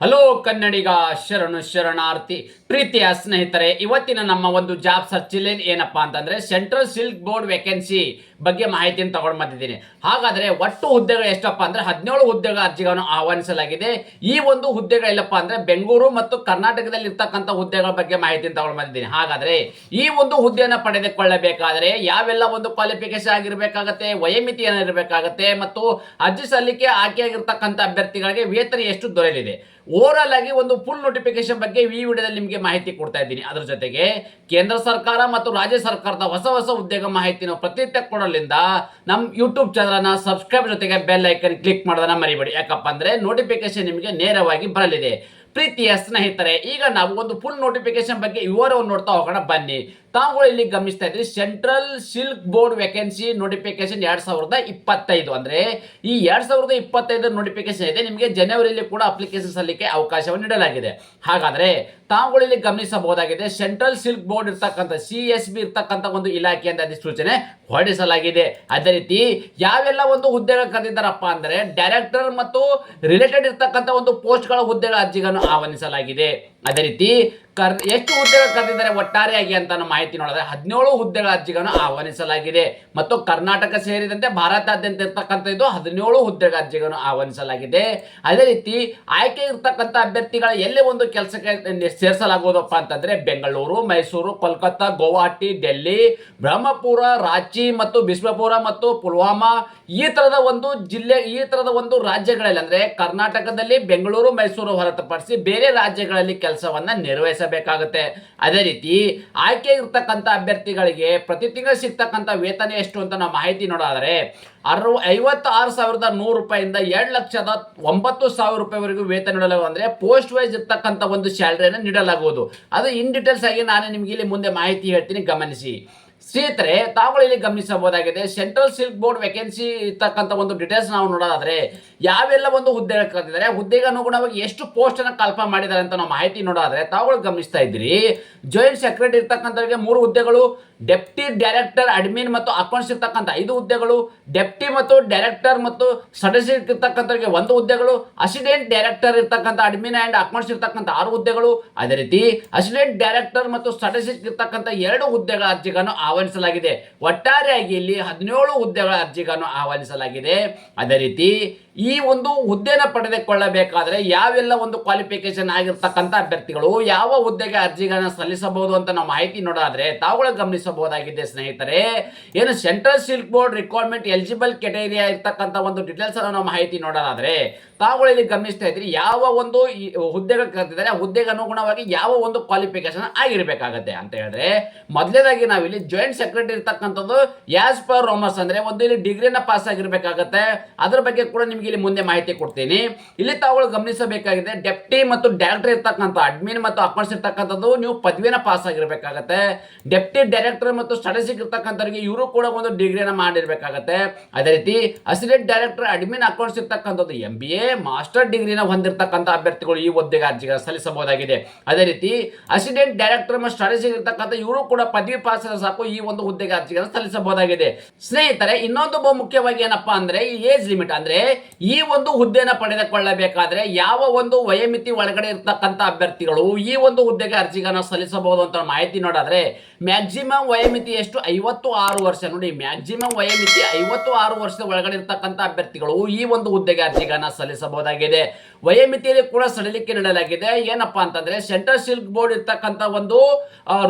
Hello ಕನ್ನಡಿಗ ಶರಣು ಶರಣಾರ್ಥಿ ಪ್ರೀತಿಯ ಸ್ನೇಹಿತರೆ, ಇವತ್ತಿನ ನಮ್ಮ ಒಂದು ಜಾಬ್ ಸರ್ಚ್ ಏನಪ್ಪಾ ಅಂತಂದ್ರೆ ಸೆಂಟ್ರಲ್ ಸಿಲ್ಕ್ ಬೋರ್ಡ್ ವೇಕೆನ್ಸಿ ಬಗ್ಗೆ ಮಾಹಿತಿಯನ್ನು ತಗೊಂಡು ಬಂದಿದ್ದೀನಿ. ಹಾಗಾದ್ರೆ ಒಟ್ಟು ಹುದ್ದೆಗಳು ಎಷ್ಟಪ್ಪ ಅಂದ್ರೆ 17 ಹುದ್ದೆಗಳ ಅರ್ಜಿಗಳನ್ನು ಆಹ್ವಾನಿಸಲಾಗಿದೆ. ಈ ಒಂದು ಹುದ್ದೆಗಳೆಲ್ಲಪ್ಪ ಅಂದ್ರೆ ಬೆಂಗಳೂರು ಮತ್ತು ಕರ್ನಾಟಕದಲ್ಲಿ ಇರ್ತಕ್ಕಂಥ ಹುದ್ದೆಗಳ ಬಗ್ಗೆ ಮಾಹಿತಿಯನ್ನು ತಗೊಂಡು ಬಂದಿದ್ದೀನಿ. ಹಾಗಾದ್ರೆ ಈ ಒಂದು ಹುದ್ದೆಯನ್ನು ಪಡೆದುಕೊಳ್ಳಬೇಕಾದ್ರೆ ಯಾವೆಲ್ಲ ಒಂದು ಕ್ವಾಲಿಫಿಕೇಶನ್ ಆಗಿರಬೇಕಾಗತ್ತೆ, ವಯೋಮಿತಿ ಏನಿರಬೇಕಾಗತ್ತೆ ಮತ್ತು ಅರ್ಜಿ ಸಲ್ಲಿಕೆ ಆಯ್ಕೆಯಾಗಿರ್ತಕ್ಕಂಥ ಅಭ್ಯರ್ಥಿಗಳಿಗೆ ವೇತನ ಎಷ್ಟು ದೊರೆಯಲಿದೆ, ಓವರಾಲ್ ಆಗಿ ಒಂದು ಫುಲ್ ನೋಟಿಫಿಕೇಶನ್ ಬಗ್ಗೆ ಈ ವಿಡಿಯೋದಲ್ಲಿ ನಿಮಗೆ ಮಾಹಿತಿ ಕೊಡ್ತಾ ಇದ್ದೀನಿ. ಅದರ ಜೊತೆಗೆ ಕೇಂದ್ರ ಸರ್ಕಾರ ಮತ್ತು ರಾಜ್ಯ ಸರ್ಕಾರದ ಹೊಸ ಹೊಸ ಉದ್ಯೋಗ ಮಾಹಿತಿನ ಪ್ರತಿನಿತ್ಯ ಕೊಡಲಿಂದ ನಮ್ಮ ಯೂಟ್ಯೂಬ್ ಚಾನಲ್ನ ಸಬ್ಸ್ಕ್ರೈಬ್ ಜೊತೆಗೆ ಬೆಲ್ ಐಕನ್ ಕ್ಲಿಕ್ ಮಾಡೋದನ್ನ ಮರಿಬೇಡಿ. ಯಾಕಪ್ಪ ಅಂದ್ರೆ ನೋಟಿಫಿಕೇಶನ್ ನಿಮಗೆ ನೇರವಾಗಿ ಬರಲಿದೆ. ಪ್ರೀತಿಯ ಸ್ನೇಹಿತರೆ, ಈಗ ನಾವು ಒಂದು ಫುಲ್ ನೋಟಿಫಿಕೇಶನ್ ಬಗ್ಗೆ ವಿವರವನ್ನು ನೋಡ್ತಾ ಹೋಗೋಣ ಬನ್ನಿ. ತಾವುಗಳು ಇಲ್ಲಿ ಗಮನಿಸ್ತಾ ಇದ್ರಿ central silk board vacancy notification 2025 ಅಂದ್ರೆ ಈ 2025 ನೋಟಿಫಿಕೇಶನ್ ಇದೆ. ನಿಮಗೆ ಜನವರಿಯಲ್ಲಿ ಕೂಡ ಅಪ್ಲಿಕೇಶನ್ ಸಲ್ಲಿಕೆ ಅವಕಾಶವನ್ನು ನೀಡಲಾಗಿದೆ. ಹಾಗಾದ್ರೆ ತಾವುಗಳು ಇಲ್ಲಿ ಗಮನಿಸಬಹುದಾಗಿದೆ ಸೆಂಟ್ರಲ್ ಸಿಲ್ಕ್ ಬೋರ್ಡ್ ಇರ್ತಕ್ಕಂಥ CSB ಇರ್ತಕ್ಕಂಥ ಒಂದು ಇಲಾಖೆಯಿಂದ ಅಧಿಸೂಚನೆ ಹೊರಡಿಸಲಾಗಿದೆ. ಅದೇ ರೀತಿ ಯಾವೆಲ್ಲ ಒಂದು ಹುದ್ದೆಗಳು ಕರೆದಿದ್ದಾರಪ್ಪ ಅಂದ್ರೆ ಡೈರೆಕ್ಟರ್ ಮತ್ತು ರಿಲೇಟೆಡ್ ಇರ್ತಕ್ಕಂಥ ಒಂದು ಪೋಸ್ಟ್ಗಳ ಹುದ್ದೆಗಳ ಅರ್ಜಿಗಳನ್ನು ಆಹ್ವಾನಿಸಲಾಗಿದೆ. ಅದೇ ರೀತಿ ಎಷ್ಟು ಹುದ್ದೆಗಳು ಕರೆದಿದ್ದಾರೆ ಒಟ್ಟಾರೆಯಾಗಿ ಅಂತ ಮಾಹಿತಿ ನೋಡಿದ್ರೆ 17 ಹುದ್ದೆಗಳ ಅರ್ಜಿಗಳನ್ನು ಆಹ್ವಾನಿಸಲಾಗಿದೆ ಮತ್ತು ಕರ್ನಾಟಕ ಸೇರಿದಂತೆ ಭಾರತಾದ್ಯಂತ ಇರ್ತಕ್ಕಂಥ 17 ಹುದ್ದೆಗಳ ಅರ್ಜಿಗಳನ್ನು ಆಹ್ವಾನಿಸಲಾಗಿದೆ. ಅದೇ ರೀತಿ ಆಯ್ಕೆ ಇರ್ತಕ್ಕಂಥ ಅಭ್ಯರ್ಥಿಗಳ ಎಲ್ಲಿ ಒಂದು ಕೆಲಸಕ್ಕೆ ಸೇರಿಸಲಾಗುವುದಪ್ಪ ಅಂತಂದ್ರೆ ಬೆಂಗಳೂರು, ಮೈಸೂರು, ಕೋಲ್ಕತ್ತಾ, ಗುವಾಹಟಿ, ಡೆಲ್ಲಿ, ಬ್ರಹ್ಮಪುರ, ರಾಂಚಿ ಮತ್ತು ಬಿಸ್ವಾಪುರ ಮತ್ತು ಪುಲ್ವಾಮಾ ಈ ತರದ ಒಂದು ಜಿಲ್ಲೆ, ಈ ತರದ ಒಂದು ರಾಜ್ಯಗಳಲ್ಲಿ ಅಂದ್ರೆ ಕರ್ನಾಟಕದಲ್ಲಿ ಬೆಂಗಳೂರು, ಮೈಸೂರು ಹೊರತುಪಡಿಸಿ ಬೇರೆ ರಾಜ್ಯಗಳಲ್ಲಿ ಕೆಲಸವನ್ನ ನಿರ್ವಹಿಸಬೇಕಾಗುತ್ತೆ. ಅದೇ ರೀತಿ ಆಯ್ಕೆ ಇರ್ತಕ್ಕಂಥ ಅಭ್ಯರ್ಥಿಗಳಿಗೆ ಪ್ರತಿ ತಿಂಗಳು ಸಿಗ್ತಕ್ಕಂಥ ವೇತನ ಎಷ್ಟು ಅಂತ ನಾವು ಮಾಹಿತಿ ನೋಡೋದಾದ್ರೆ 56,100 ರೂಪಾಯಿಂದ 2,09,000 ರೂಪಾಯಿವರೆಗೂ ವೇತನ ನೀಡಲಾಗುವುದು. ಅಂದ್ರೆ ಪೋಸ್ಟ್ ವೈಸ್ ಇರ್ತಕ್ಕಂಥ ಒಂದು ಸ್ಯಾಲರಿಯನ್ನು ನೀಡಲಾಗುವುದು. ಅದು ಇನ್ ಡೀಟೇಲ್ಸ್ ಆಗಿ ನಾನು ನಿಮ್ಗೆ ಇಲ್ಲಿ ಮುಂದೆ ಮಾಹಿತಿ ಹೇಳ್ತೀನಿ, ಗಮನಿಸಿ. ಸ್ನೇಹಿತರೆ, ತಾವುಗಳು ಇಲ್ಲಿ ಗಮನಿಸಬಹುದಾಗಿದೆ ಸೆಂಟ್ರಲ್ ಸಿಲ್ಕ್ ಬೋರ್ಡ್ ವೇಕೆನ್ಸಿ ಇರ್ತಕ್ಕಂಥ ಒಂದು ಡೀಟೇಲ್ಸ್ ನಾವು ನೋಡೋದಾದ್ರೆ ಯಾವೆಲ್ಲ ಒಂದು ಹುದ್ದೆಗಳು ಕರೆದಿದ್ದಾರೆ, ಹುದ್ದೆಗೆ ಅನುಗುಣವಾಗಿ ಎಷ್ಟು ಪೋಸ್ಟ್ ಅನ್ನು ಕಲ್ಪನೆ ಮಾಡಿದ್ದಾರೆ ಅಂತ ನಾವು ಮಾಹಿತಿ ನೋಡೋದಾದ್ರೆ ತಾವುಗಳು ಗಮನಿಸ್ತಾ ಇದ್ದೀರಿ ಜಾಯಿಂಟ್ ಸೆಕ್ರೆಟರಿ ಇರ್ತಕ್ಕಂಥವರಿಗೆ 3 ಹುದ್ದೆಗಳು, ಡೆಪ್ಟಿ ಡೈರೆಕ್ಟರ್ ಅಡ್ಮಿನ್ ಮತ್ತು ಅಕೌಂಟ್ಸ್ ಇರ್ತಕ್ಕಂಥ 5 ಹುದ್ದೆಗಳು, ಡೆಪ್ಟಿ ಮತ್ತು ಡೈರೆಕ್ಟರ್ ಮತ್ತು ಸ್ಟಾಟಿಸ್ಟಿಕ್ಸ್ ಇರ್ತಕ್ಕಂಥವರಿಗೆ 1 ಹುದ್ದೆಗಳು, ಅಸಿಸ್ಟೆಂಟ್ ಡೈರೆಕ್ಟರ್ ಇರ್ತಕ್ಕಂಥ ಅಡ್ಮಿನ್ ಅಂಡ್ ಅಕೌಂಟ್ಸ್ ಇರ್ತಕ್ಕಂಥ 6 ಹುದ್ದೆಗಳು, ಅದೇ ರೀತಿ ಅಸಿಸ್ಟೆಂಟ್ ಡೈರೆಕ್ಟರ್ ಮತ್ತು ಸ್ಟಾಟಿಸ್ಟಿಕ್ಸ್ ಇರ್ತಕ್ಕಂಥ 2 ಹುದ್ದೆಗಳ ಅರ್ಜಿಗಳನ್ನು ಆಹ್ವಾನಿಸಲಾಗಿದೆ. ಒಟ್ಟಾರೆಯಾಗಿ ಇಲ್ಲಿ 17 ಹುದ್ದೆಗಳ ಅರ್ಜಿಗಳನ್ನು ಆಹ್ವಾನಿಸಲಾಗಿದೆ. ಅದೇ ರೀತಿ ಈ ಒಂದು ಹುದ್ದೆನ ಪಡೆದುಕೊಳ್ಳಬೇಕಾದ್ರೆ ಯಾವೆಲ್ಲ ಒಂದು ಕ್ವಾಲಿಫಿಕೇಶನ್ ಆಗಿರ್ತಕ್ಕಂಥ ಅಭ್ಯರ್ಥಿಗಳು ಯಾವ ಹುದ್ದೆಗೆ ಅರ್ಜಿಗಳನ್ನು ಸಲ್ಲಿಸಬಹುದು ಅಂತ ನಾವು ಮಾಹಿತಿ ನೋಡೋದಾದ್ರೆ ತಾವುಗಳು ಗಮನಿಸಬಹುದಾಗಿದೆ. ಸ್ನೇಹಿತರೆ, ಏನು central silk board requirement eligible ಕೆಟಗರಿಯ ಇರ್ತಕ್ಕಂಥ ಒಂದು ಡೀಟೇಲ್ಸ್ ಅನ್ನು ನಾವು ಮಾಹಿತಿ ನೋಡೋದಾದ್ರೆ ತಾವುಗಳು ಇಲ್ಲಿ ಗಮನಿಸ್ತಾ ಇದ್ರಿ ಯಾವ ಒಂದು ಹುದ್ದೆಗಳು ಕರೆದಿದ್ದಾರೆ, ಹುದ್ದೆಗೆ ಅನುಗುಣವಾಗಿ ಯಾವ ಒಂದು ಕ್ವಾಲಿಫಿಕೇಶನ್ ಆಗಿರಬೇಕಾಗತ್ತೆ ಅಂತ ಹೇಳಿದ್ರೆ ಮೊದಲನೇದಾಗಿ ನಾವಿಲ್ಲಿ ಜಾಯಿಂಟ್ ಸೆಕ್ರೆಟರಿ ಇರ್ತಕ್ಕಂಥದ್ದು ಆಸ್ ಪರ್ ರೋಮರ್ಸ್ ಅಂದ್ರೆ ಒಂದು ಇಲ್ಲಿ ಡಿಗ್ರಿನ ಪಾಸ್ ಆಗಿರಬೇಕಾಗತ್ತೆ. ಅದ್ರ ಬಗ್ಗೆ ಕೂಡ ನಿಮ್ಗೆ ಇಲ್ಲಿ ಮುಂದೆ ಮಾಹಿತಿ ಕೊಡ್ತೀನಿ. ಇಲ್ಲಿ ತಾವುಗಳು ಗಮನಿಸಬೇಕಾಗಿದೆ ಡೆಪ್ಟಿ ಮತ್ತು ಡೈರೆಕ್ಟರ್ ಇರ್ತಕ್ಕಂಥ ಅಡ್ಮಿನ್ ಮತ್ತು ಅಕೌಂಟ್ಸ್ ಇರ್ತಕ್ಕಂಥದ್ದು ನೀವು ಪದವಿನ ಪಾಸ್ ಆಗಿರಬೇಕಾಗತ್ತೆ. ಡೆಪ್ಟಿ ಡೈರೆಕ್ಟರ್ ಮತ್ತು ಸ್ಟಾಟಿಸ್ಟಿಕ್ಸ್ ಇರ್ತಕ್ಕಂಥವ್ರಿಗೆ ಇವರು ಕೂಡ ಒಂದು ಡಿಗ್ರಿನ ಮಾಡಿರ್ಬೇಕಾಗತ್ತೆ. ಅದೇ ರೀತಿ ಅಸಿಸ್ಟೆಂಟ್ ಡೈರೆಕ್ಟರ್ ಅಡ್ಮಿನ್ ಅಕೌಂಟ್ಸ್ ಇರ್ತಕ್ಕಂಥದ್ದು MBA ಮಾಸ್ಟರ್ ಡಿಗ್ರಿನ ಹೊಂದಿರತಕ್ಕಂಥ ಅಭ್ಯರ್ಥಿಗಳು ಈ ಹುದ್ದೆಗೆ ಅರ್ಜಿಗಳನ್ನು ಸಲ್ಲಿಸಬಹುದಾಗಿದೆ. ಅದೇ ರೀತಿ ಅಸಿಸ್ಟೆಂಟ್ ಡೈರೆಕ್ಟರ್ ಮತ್ತು ಸ್ಟಾಟಿಸ್ಟಿಕ್ಸ್ ಇರ್ತಕ್ಕಂಥ ಇವರು ಕೂಡ ಪದವಿ ಪಾಸ್ ಸಾಕು ಈ ಒಂದು ಹುದ್ದೆಗೆ ಅರ್ಜಿಗಳನ್ನು ಸಲ್ಲಿಸಬಹುದಾಗಿದೆ. ಸ್ನೇಹಿತರೆ, ಇನ್ನೊಂದು ಮುಖ್ಯವಾಗಿ ಏನಪ್ಪಾ ಅಂದ್ರೆ ಈ ಏಜ್ ಲಿಮಿಟ್ ಅಂದ್ರೆ ಈ ಒಂದು ಹುದ್ದೆನ ಪಡೆದುಕೊಳ್ಳಬೇಕಾದ್ರೆ ಯಾವ ಒಂದು ವಯೋಮಿತಿ ಒಳಗಡೆ ಇರ್ತಕ್ಕಂಥ ಅಭ್ಯರ್ಥಿಗಳು ಈ ಒಂದು ಹುದ್ದೆಗೆ ಅರ್ಜಿಗಳನ್ನು ಸಲ್ಲಿಸಬಹುದು ಅಂತ ಮಾಹಿತಿ ನೋಡಿದ್ರೆ ಮ್ಯಾಕ್ಸಿಮಮ್ ವಯೋಮಿತಿ ಎಷ್ಟು 56 ವರ್ಷ. ನೋಡಿ, ಮ್ಯಾಕ್ಸಿಮಮ್ ವಯೋಮಿತಿ 56 ವರ್ಷದ ಒಳಗಡೆ ಇರ್ತಕ್ಕಂಥ ಅಭ್ಯರ್ಥಿಗಳು ಈ ಒಂದು ಹುದ್ದೆಗೆ ಅರ್ಜಿಗಳನ್ನು ಸಲ್ಲಿಸಬಹುದಾಗಿದೆ. ವಯೋಮಿತಿಯಲ್ಲಿ ಕೂಡ ಸಡಿಲಿಕೆ ನೀಡಲಾಗಿದೆ. ಏನಪ್ಪಾ ಅಂತಂದ್ರೆ ಸೆಂಟ್ರಲ್ ಸಿಲ್ಕ್ ಬೋರ್ಡ್ ಇರ್ತಕ್ಕಂಥ ಒಂದು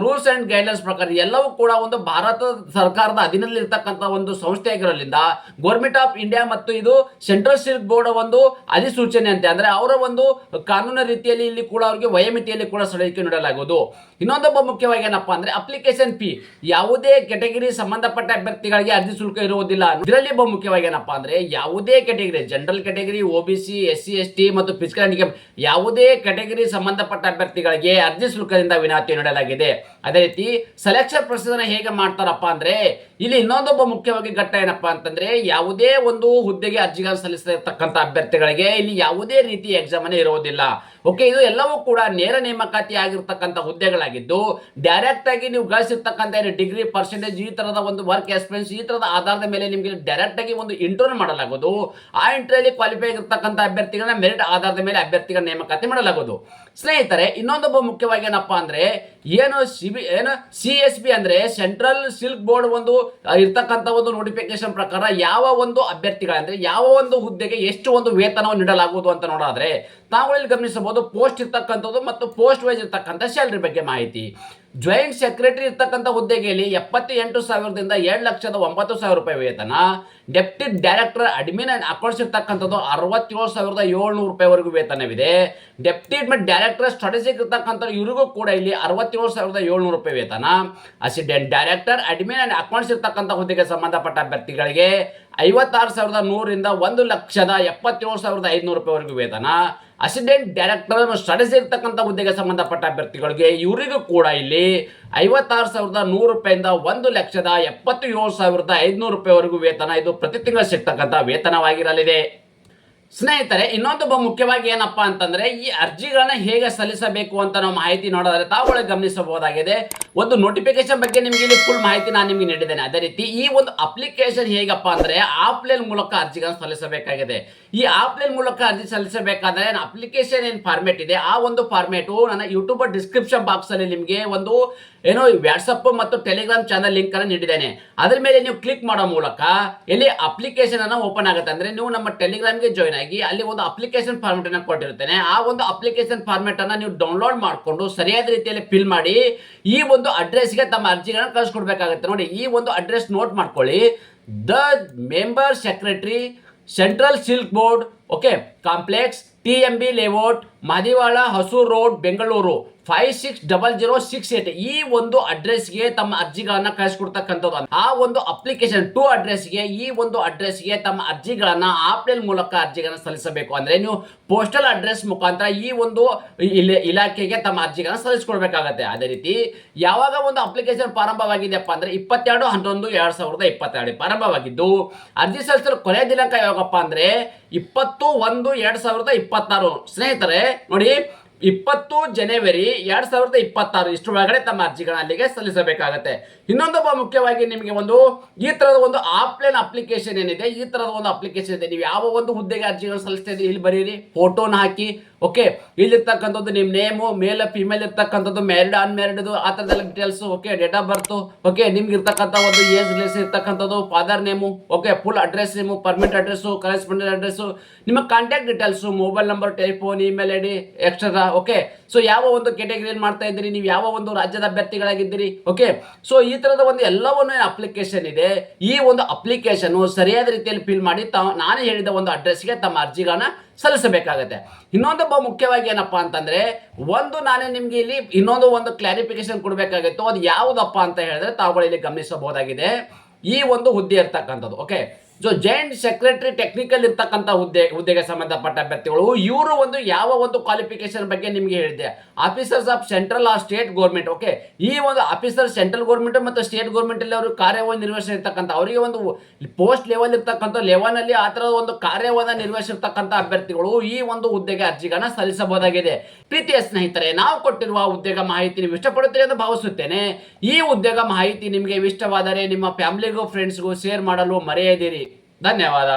ರೂಲ್ಸ್ ಅಂಡ್ ಗೈಡ್ಲೈನ್ಸ್ ಪ್ರಕಾರ ಎಲ್ಲವೂ ಕೂಡ ಒಂದು ಭಾರತ ಸರ್ಕಾರದ ಅಧೀನದಲ್ಲಿ ಇರ್ತಕ್ಕಂಥ ಒಂದು ಸಂಸ್ಥೆ ಆಗಿರೋದ್ರಿಂದ ಗೌರ್ಮೆಂಟ್ ಆಫ್ ಇಂಡಿಯಾ ಮತ್ತು ಇದು ಸೆಂಟ್ರಲ್ ಸಿಲ್ಕ್ ಬೋರ್ಡ್ ಒಂದು ಅಧಿಸೂಚನೆ ಅಂತೆ ಅಂದ್ರೆ ಅವರ ಒಂದು ಕಾನೂನು ರೀತಿಯಲ್ಲಿ ಇಲ್ಲಿ ಕೂಡ ಅವರಿಗೆ ವಯೋಮಿತಿಯಲ್ಲಿ ಕೂಡ ಸಡಿಲಿಕೆ ನೀಡಲಾಗುವುದು. ಇನ್ನೊಂದೊಬ್ಬ ಮುಖ್ಯವಾಗಿ ಏನಪ್ಪಾ ಅಂದ್ರೆ ಅಪ್ಲಿಕೇಶನ್ ಫೀ ಯಾವುದೇ ಕೆಟಗರಿ ಸಂಬಂಧಪಟ್ಟ ಅಭ್ಯರ್ಥಿಗಳಿಗೆ ಅರ್ಜಿ ಶುಲ್ಕ ಇರುವುದಿಲ್ಲ. ಇದರಲ್ಲಿ ಮುಖ್ಯವಾಗಿ ಏನಪ್ಪಾ ಅಂದ್ರೆ ಯಾವುದೇ category general category, OBC, SC, ST ಮತ್ತು ಫಿಸಿಕಲ್ ಹ್ಯಾಂಡಿಕ್ಯಾಪ್ ಯಾವುದೇ ಕೆಟಗರಿ ಸಂಬಂಧಪಟ್ಟ ಅಭ್ಯರ್ಥಿಗಳಿಗೆ ಅರ್ಜಿ ಶುಲ್ಕದಿಂದ ವಿನಾಯಿತಿ ನೀಡಲಾಗಿದೆ. ಅದೇ ರೀತಿ ಸೆಲೆಕ್ಷನ್ ಪ್ರೊಸೀಜರ್ ಹೇಗೆ ಮಾಡ್ತಾರಪ್ಪ ಅಂದ್ರೆ ಇಲ್ಲಿ ಇನ್ನೊಂದೊಬ್ಬ ಮುಖ್ಯವಾಗಿ ಘಟ್ಟ ಏನಪ್ಪಾ ಅಂತಂದ್ರೆ ಯಾವುದೇ ಒಂದು ಹುದ್ದೆಗೆ ಅರ್ಜಿಗಳನ್ನು ಸಲ್ಲಿಸತಕ್ಕಂಥ ಅಭ್ಯರ್ಥಿಗಳಿಗೆ ಇಲ್ಲಿ ಯಾವುದೇ ರೀತಿಯ ಎಕ್ಸಾಮ್ ಅನ್ನು ಇರುವುದಿಲ್ಲ. ಓಕೆ, ಇದು ಎಲ್ಲವೂ ಕೂಡ ನೇರ ನೇಮಕಾತಿ ಆಗಿರ್ತಕ್ಕಂಥ ಹುದ್ದೆಗಳಾಗಿದ್ದು, ಡೈರೆಕ್ಟ್ ಆಗಿ ನೀವು ಗಳಿಸಿರ್ತಕ್ಕಂಥ ಡಿಗ್ರಿ ಪರ್ಸೆಂಟೇಜ್ ಈ ತರದ ಒಂದು ವರ್ಕ್ ಎಕ್ಸ್ಪೀರಿಯನ್ಸ್ ಈ ತರದ ಆಧಾರದ ಮೇಲೆ ನಿಮಗೆ ಡೈರೆಕ್ಟ್ ಆಗಿ ಒಂದು ಇಂಟರ್ವ್ಯೂ ಮಾಡಲಾಗುವುದು. ಆ ಇಂಟರ್ವ್ಯೂಲಿ ಕ್ವಾಲಿಫೈ ಆಗಿರ್ತಕ್ಕಂಥ ಅಭ್ಯರ್ಥಿಗಳನ್ನ ಮೆರಿಟ್ ಆಧಾರದ ಮೇಲೆ ಅಭ್ಯರ್ಥಿಗಳ ನೇಮಕಾತಿ ಮಾಡಲಾಗುವುದು. ಸ್ನೇಹಿತರೆ, ಇನ್ನೊಂದು ಮುಖ್ಯವಾಗಿ ಏನಪ್ಪಾ ಅಂದ್ರೆ CSB ಅಂದ್ರೆ ಸೆಂಟ್ರಲ್ ಸಿಲ್ಕ್ ಬೋರ್ಡ್ ಒಂದು ಇರ್ತಕ್ಕಂಥ ಒಂದು ನೋಟಿಫಿಕೇಶನ್ ಪ್ರಕಾರ ಯಾವ ಒಂದು ಅಭ್ಯರ್ಥಿಗಳಂದ್ರೆ ಯಾವ ಒಂದು ಹುದ್ದೆಗೆ ಎಷ್ಟು ಒಂದು ವೇತನವನ್ನು ನೀಡಲಾಗುವುದು ಅಂತ ನೋಡಾದ್ರೆ ತಾವುಗಳಲ್ಲಿ ಗಮನಿಸಬಹುದು. ಪೋಸ್ಟ್ ಇರ್ತಕ್ಕಂಥದ್ದು ಮತ್ತು ಪೋಸ್ಟ್ ವೈಸ್ ಇರ್ತಕ್ಕಂಥ ಸ್ಯಾಲರಿ ಬಗ್ಗೆ ಮಾಹಿತಿ. ಜಾಯಿಂಟ್ ಸೆಕ್ರೆಟರಿ ಇರ್ತಕ್ಕಂಥ ಹುದ್ದೆಗೆ 78,000ದಿಂದ 2,09,000 ರೂಪಾಯಿ ವೇತನ. Deputy director admin and accounts ಇರ್ತಕ್ಕಂಥದ್ದು 67,700 ರೂಪಾಯಿವರೆಗೂ ವೇತನವಿದೆ. ಡೆಪ್ಟಿ ಡೈರೆಕ್ಟರ್ ಸ್ಟ್ರಾಟಜಿಕ್ ಇರ್ತಕ್ಕಂಥ ಇವರಿಗೂ ಕೂಡ ಇಲ್ಲಿ 67,700 ರೂಪಾಯಿ ವೇತನ. Assistant director admin and accounts ಇರ್ತಕ್ಕಂಥ ಹುದ್ದೆಗೆ ಸಂಬಂಧಪಟ್ಟ ಅಭ್ಯರ್ಥಿಗಳಿಗೆ 56,100ರಿಂದ 1,77,500 ರೂಪಾಯಿವರೆಗೂ ವೇತನ. ಅಸಿಸ್ಟೆಂಟ್ ಡೈರೆಕ್ಟರ್ ಸ್ಟ್ರಾಟಜಿ ಇರ್ತಕ್ಕಂಥ ಹುದ್ದೆಗೆ ಸಂಬಂಧಪಟ್ಟ ಅಭ್ಯರ್ಥಿಗಳಿಗೆ ಇವರಿಗೂ ಕೂಡ ಇಲ್ಲಿ 56,100 ರೂಪಾಯಿಂದ 1,77,500 ರೂಪಾಯಿವರೆಗೂ ವೇತನ. ಇದು ಪ್ರತಿ ತಿಂಗಳು ಸಿಗ್ತಕ್ಕಂಥ ವೇತನವಾಗಿರಲಿದೆ. ಸ್ನೇಹಿತರೆ, ಇನ್ನೊಂದು ಮುಖ್ಯವಾಗಿ ಏನಪ್ಪಾ ಅಂತಂದ್ರೆ ಈ ಅರ್ಜಿಗಳನ್ನ ಹೇಗೆ ಸಲ್ಲಿಸಬೇಕು ಅಂತ ನಾವು ಮಾಹಿತಿ ನೋಡೋದ್ರೆ ತಾವುಗಳು ಗಮನಿಸಬಹುದಾಗಿದೆ. ಒಂದು ನೋಟಿಫಿಕೇಶನ್ ಬಗ್ಗೆ ನಿಮಗೆ ಇಲ್ಲಿ ಫುಲ್ ಮಾಹಿತಿ ನಾನು ನಿಮಗೆ ನೀಡಿದ್ದೇನೆ. ಅದೇ ರೀತಿ ಈ ಒಂದು ಅಪ್ಲಿಕೇಶನ್ ಹೇಗಪ್ಪ ಅಂದ್ರೆ ಆಫ್ಲೈನ್ ಮೂಲಕ ಅರ್ಜಿಗಳನ್ನು ಸಲ್ಲಿಸಬೇಕಾಗಿದೆ. ಈ ಆಫ್ಲೈನ್ ಮೂಲಕ ಅರ್ಜಿ ಸಲ್ಲಿಸಬೇಕಾದ್ರೆ ಅಪ್ಲಿಕೇಶನ್ ಏನು ಫಾರ್ಮೇಟ್ ಇದೆ ಆ ಒಂದು ಫಾರ್ಮೇಟು ನನ್ನ ಯೂಟ್ಯೂಬ್ ಡಿಸ್ಕ್ರಿಪ್ಷನ್ ಬಾಕ್ಸ್ ಅಲ್ಲಿ ನಿಮಗೆ ಒಂದು ವಾಟ್ಸಪ್ ಮತ್ತು ಟೆಲಿಗ್ರಾಮ್ ಚಾನಲ್ ಲಿಂಕ್ ಅನ್ನು ನೀಡಿದ್ದೇನೆ. ಅದ್ರ ಮೇಲೆ ನೀವು ಕ್ಲಿಕ್ ಮಾಡೋ ಮೂಲಕ ಇಲ್ಲಿ ಅಪ್ಲಿಕೇಶನ್ ಅನ್ನು ಓಪನ್ ಆಗುತ್ತೆ. ಅಂದ್ರೆ ನೀವು ನಮ್ಮ ಟೆಲಿಗ್ರಾಮ್ಗೆ ಜಾಯ್ನ್ ಆಗಿ ಅಲ್ಲಿ ಒಂದು ಅಪ್ಲಿಕೇಶನ್ ಫಾರ್ಮೆಟ್ ಅನ್ನು ಕೊಟ್ಟಿರುತ್ತೇನೆ. ಆ ಒಂದು ಅಪ್ಲಿಕೇಶನ್ ಫಾರ್ಮೆಟ್ ಅನ್ನ ನೀವು ಡೌನ್ಲೋಡ್ ಮಾಡಿಕೊಂಡು ಸರಿಯಾದ ರೀತಿಯಲ್ಲಿ ಫಿಲ್ ಮಾಡಿ ಈ ಒಂದು ಅಡ್ರೆಸ್ಗೆ ತಮ್ಮ ಅರ್ಜಿಗಳನ್ನು ಕಳಿಸ್ಕೊಡ್ಬೇಕಾಗುತ್ತೆ. ನೋಡಿ, ಈ ಒಂದು ಅಡ್ರೆಸ್ ನೋಟ್ ಮಾಡ್ಕೊಳ್ಳಿ. The member secretary, central silk board, okay, complex, TMB layout, Madiwala, Hosur road, Bengaluru 560068. ಈ ಒಂದು ಅಡ್ರೆಸ್ಗೆ ತಮ್ಮ ಅರ್ಜಿಗಳನ್ನ ಕಳಿಸ್ಕೊಡ್ತಕ್ಕಂಥದ್ದು. ಆ ಒಂದು ಅಪ್ಲಿಕೇಶನ್ ಟು ಅಡ್ರೆಸ್ಗೆ ಈ ಒಂದು ಅಡ್ರೆಸ್ಗೆ ತಮ್ಮ ಅರ್ಜಿಗಳನ್ನ ಆಫ್ಲೈನ್ ಮೂಲಕ ಅರ್ಜಿಗಳನ್ನ ಸಲ್ಲಿಸಬೇಕು. ಅಂದ್ರೆ ನೀವು ಪೋಸ್ಟಲ್ ಅಡ್ರೆಸ್ ಮುಖಾಂತರ ಈ ಒಂದು ಇಲಾಖೆಗೆ ತಮ್ಮ ಅರ್ಜಿಗಳನ್ನ ಸಲ್ಲಿಸ್ಕೊಡ್ಬೇಕಾಗತ್ತೆ. ಅದೇ ರೀತಿ ಯಾವಾಗ ಒಂದು ಅಪ್ಲಿಕೇಶನ್ ಪ್ರಾರಂಭವಾಗಿದೆಯಪ್ಪ ಅಂದ್ರೆ 22/11/2022 ಪ್ರಾರಂಭವಾಗಿದ್ದು ಅರ್ಜಿ ಸಲ್ಲಿಸಲು ಕೊನೆಯ ದಿನಾಂಕ ಯಾವಾಗಪ್ಪ ಅಂದ್ರೆ 20/1/2026. ಸ್ನೇಹಿತರೆ ನೋಡಿ, 20 ಜನವರಿ 2026 ಇಷ್ಟರೊಳಗಡೆ ತಮ್ಮ ಅರ್ಜಿಗಳನ್ನ ಅಲ್ಲಿಗೆ ಸಲ್ಲಿಸಬೇಕಾಗತ್ತೆ. ಇನ್ನೊಂದು ಮುಖ್ಯವಾಗಿ ನಿಮಗೆ ಈ ತರದ ಒಂದು ಆಫ್ಲೈನ್ ಅಪ್ಲಿಕೇಶನ್ ಏನಿದೆ, ಈ ತರದ ಒಂದು ಅಪ್ಲಿಕೇಶನ್ ಇದೆ. ನೀವು ಯಾವ ಒಂದು ಹುದ್ದೆಗೆ ಅರ್ಜಿಗಳು ಸಲ್ಲಿಸ್ತಾ ಇದ್ದೀರಿ ಇಲ್ಲಿ ಬರೀರಿ, ಫೋಟೋನ ಹಾಕಿ. ಓಕೆ, ಇಲ್ಲಿರ್ತಕ್ಕಂಥದ್ದು ನಿಮ್ಮ ನೇಮು, ಮೇಲ್ ಫಿಮೇಲ್ ಇರ್ತಕ್ಕಂಥದ್ದು, ಮ್ಯಾರಿಡ್ ಅನ್ಮ್ಯಾರಿಡ್ ಆ ಥರದೆಲ್ಲ details. Okay, date of birth, okay, ನಿಮ್ಗೆ ಇರ್ತಕ್ಕಂಥ ಒಂದು ಏಜ್ ರಿಲೇಷನ್ ಇರ್ತಕ್ಕಂಥದ್ದು, father name, okay, full address name, permanent address, correspondent address, ನಿಮ್ಮ contact details, mobile number, telephone, email ID extra. Okay, so ಯಾವ ಒಂದು ಕ್ಯಾಟಗರಿಯಲ್ಲಿ ಮಾಡ್ತಾ ಇದ್ದೀರಿ, ನೀವು ಯಾವ ಒಂದು ರಾಜ್ಯದ ಅಭ್ಯರ್ಥಿಗಳಾಗಿದ್ದೀರಿ. ಓಕೆ, ಸೊ ಈ ತರದ ಒಂದು ಎಲ್ಲವನ್ನು ಅಪ್ಲಿಕೇಶನ್ ಇದೆ. ಈ ಒಂದು ಅಪ್ಲಿಕೇಶನ್ ಸರಿಯಾದ ರೀತಿಯಲ್ಲಿ ಫಿಲ್ ಮಾಡಿ ನಾನು ಹೇಳಿದ ಒಂದು ಅಡ್ರೆಸ್ಗೆ ತಮ್ಮ ಅರ್ಜಿಗಳನ್ನ ಸಲ್ಲಿಸಬೇಕಾಗತ್ತೆ. ಇನ್ನೊಂದು ಮುಖ್ಯವಾಗಿ ಏನಪ್ಪಾ ಅಂತಂದ್ರೆ ನಾನೇ ನಿಮ್ಗೆ ಇಲ್ಲಿ ಇನ್ನೊಂದು ಕ್ಲಾರಿಫಿಕೇಶನ್ ಕೊಡಬೇಕಾಗಿತ್ತು. ಅದು ಯಾವುದಪ್ಪ ಅಂತ ಹೇಳಿದ್ರೆ ತಾವುಗಳು ಇಲ್ಲಿ ಗಮನಿಸಬಹುದಾಗಿದೆ. ಈ ಒಂದು ಹುದ್ದೆ ಇರ್ತಕ್ಕಂಥದ್ದು, okay, so joint secretary technical ಇರ್ತಕ್ಕಂಥ ಹುದ್ದೆಗೆ ಸಂಬಂಧಪಟ್ಟ ಅಭ್ಯರ್ಥಿಗಳು ಇವರು ಯಾವ ಒಂದು ಕ್ವಾಲಿಫಿಕೇಶನ್ ಬಗ್ಗೆ ನಿಮಗೆ ಹೇಳಿದೆ, officers of central or state government. Okay, ಈ ಒಂದು ಆಫೀಸರ್ ಸೆಂಟ್ರಲ್ ಗೌರ್ಮೆಂಟ್ ಮತ್ತು ಸ್ಟೇಟ್ ಗೌರ್ಮೆಂಟ್ ಅಲ್ಲಿ ಅವರು ಕಾರ್ಯವನ್ನು ನಿರ್ವಹಿಸಿರ್ತಕ್ಕಂಥ ಅವರಿಗೆ ಒಂದು ಪೋಸ್ಟ್ ಲೆವೆಲ್ ಇರ್ತಕ್ಕಂಥ ಲೆವೆಲ್ ಅಲ್ಲಿ ಆ ತರದ ಒಂದು ಕಾರ್ಯವನ್ನು ನಿರ್ವಹಿಸಿರ್ತಕ್ಕಂಥ ಅಭ್ಯರ್ಥಿಗಳು ಈ ಒಂದು ಹುದ್ದೆಗೆ ಅರ್ಜಿಗಳನ್ನ ಸಲ್ಲಿಸಬಹುದಾಗಿದೆ. ಪ್ರೀತಿಯ ಸ್ನೇಹಿತರೆ, ನಾವು ಕೊಟ್ಟಿರುವ ಉದ್ಯೋಗ ಮಾಹಿತಿ ನೀವು ಇಷ್ಟಪಡುತ್ತೀರಿ ಎಂದು ಭಾವಿಸುತ್ತೇನೆ. ಈ ಉದ್ಯೋಗ ಮಾಹಿತಿ ನಿಮಗೆ ಇಷ್ಟವಾದರೆ ನಿಮ್ಮ ಫ್ಯಾಮಿಲಿಗೂ ಫ್ರೆಂಡ್ಸ್ಗೂ ಶೇರ್ ಮಾಡಲು ಮರೆಯದಿರಿ. ಧನ್ಯವಾದ.